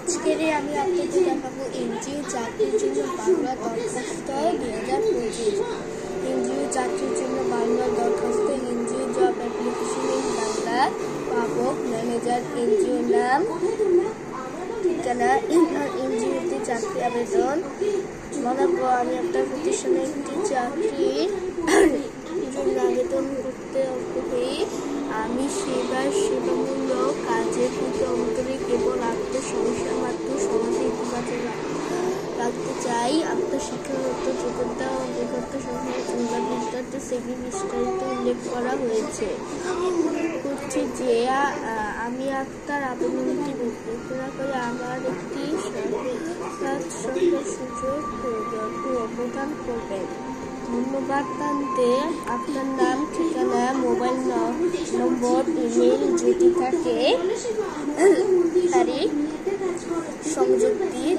আজকের আমি আপনাদের দেখাবো এনজিও চাকরির জন্য বাংলা দরখাস্ত 2025। এনজিও চাকরির জন্য বাংলা দরখাস্ত, NGO job application in Bangla, পাবক ম্যানেজার, এনজিও নাম, ঠিকানা, এনজিওতে চাকরি আবেদন। মনে করো আমি একটা প্রতিষ্ঠানে একটি চাকরির জন্য আবেদন করতে আগ্রহী। আমি সেবামূলক কাজের প্রতি অন্তরে কেবল আত্মসমস্যার মাত্র সমাজে ইতিবাচক রাখতে চাই। আত্মশিক্ষাগত যোগ্যতা ও অভিজ্ঞতা সহ বিস্তারিত সেবি বিস্তারিত উল্লেখ করা হয়েছে। করছি যে আমি আক্তার আবেদনটি বিবেচনা করে আমার একটি সুযোগ অবদান করবেন। ধন্যবাদ। প্রান্তে আপনার নাম, ঠিকানা, মোবাইল নম্বর, ইমেল যদি থাকে তারিখ সংযোগ দিয়ে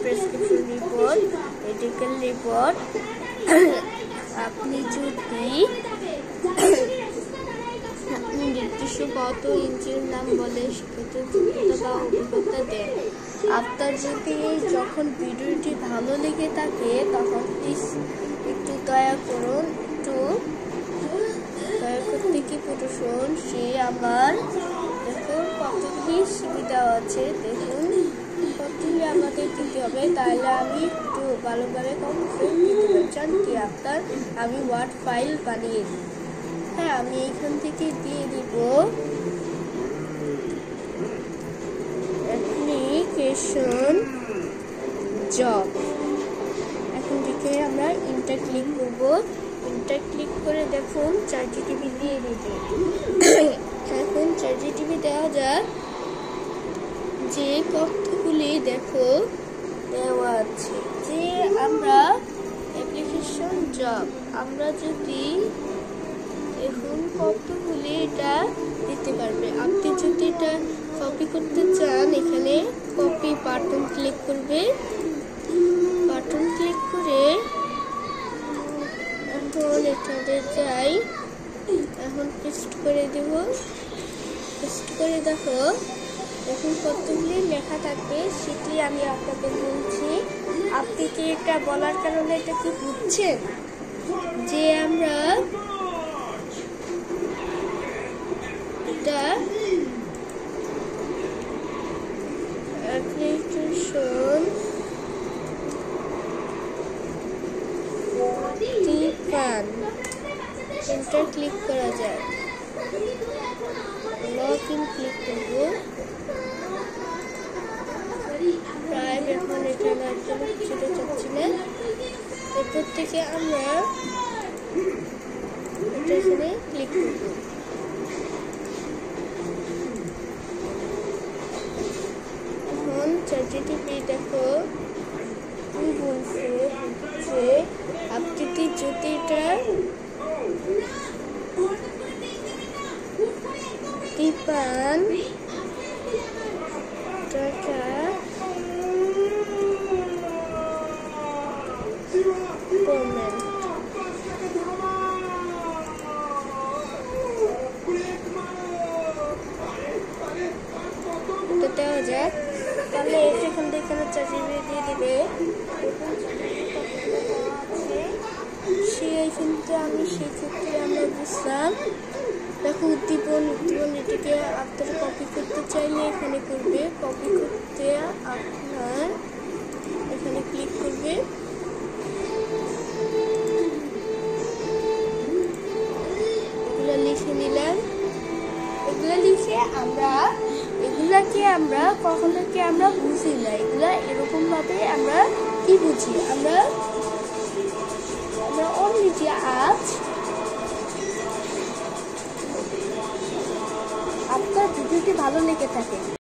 প্রেসক্রিপশন রিপোর্ট, মেডিকেল রিপোর্ট। আপনি যদি নির্দিষ্ট কত এনজিওর নাম বলে সেক্ষেত্রে যোগ্যতা বা অভিজ্ঞতা দেন। আপনার যদি যখন ভিডিওটি ভালো লেগে থাকে তখন প্লিজ একটু দয়া করতে কি প্রদর্শন সে আমার দেখুন কতগুলি সুবিধা আছে। দেখুন কতগুলি আমাদের দিতে হবে, তাহলে আমি একটু ভালোভাবে কনফার্ম দিতে পারছেন কি আপনার আমি ওয়ার্ড ফাইল বানিয়ে দিই। হ্যাঁ, আমি এখান থেকে দিয়ে দিব অ্যাপ্লিকেশন জব। এখন থেকে আমরা ইন্টার ক্লিক করব। ইন্টার ক্লিক করে দেখুন ChatGPT দিয়ে দিবে। এখন ChatGPT দেওয়া যাক যে তথ্যগুলি দেখো দেওয়া আছে যে আমরা অ্যাপ্লিকেশন জব আমরা যদি এখন কতগুলি এটা দিতে পারবে। আপনি যদি এটা কপি করতে চান এখানে কপি বাটন ক্লিক করবে। বাটন ক্লিক করে এখন এখানে যাই, এখন পেস্ট করে দেব। পেস্ট করে দেখো এখন কতগুলি লেখা থাকবে সেটি আমি আপনাদের বলছি। আপনি কি এটা বলার কারণে এটা কি বুঝছেন যে আমরা এটা অ্যাপ্লিকেশন এন্টার ক্লিক করা যায়। লগ ইন ক্লিক করব। প্রায় এখন এখানে একদম কিছুটা চাচ্ছি না। এরপর থেকে আমরা এটা এখানে ক্লিক করব। এখন ChatGPT দেখো তুমি বলছে যে আপনি যদি এটা পান টাকা কমেন্ট দেওয়া যাক, তাহলে এখান থেকে ChatGPT দিয়ে দিবে। কিন্তু আমি সেক্ষেত্রে আমরা বুঝলাম দেখো উদ্দীপন এটিকে আপনারা কপি করতে চাইলে এখানে করবে। কপি করতে আপনার এখানে ক্লিক করবে। এগুলো লিখে নিলাম। এগুলো লিখে এগুলাকে আমরা কখনো কি আমরা বুঝি না। এগুলা এরকম ভাবে আমরা কি বুঝি, আমরা অনলি যে আজ আপনার ভিডিওটি ভালো লেগে থাকে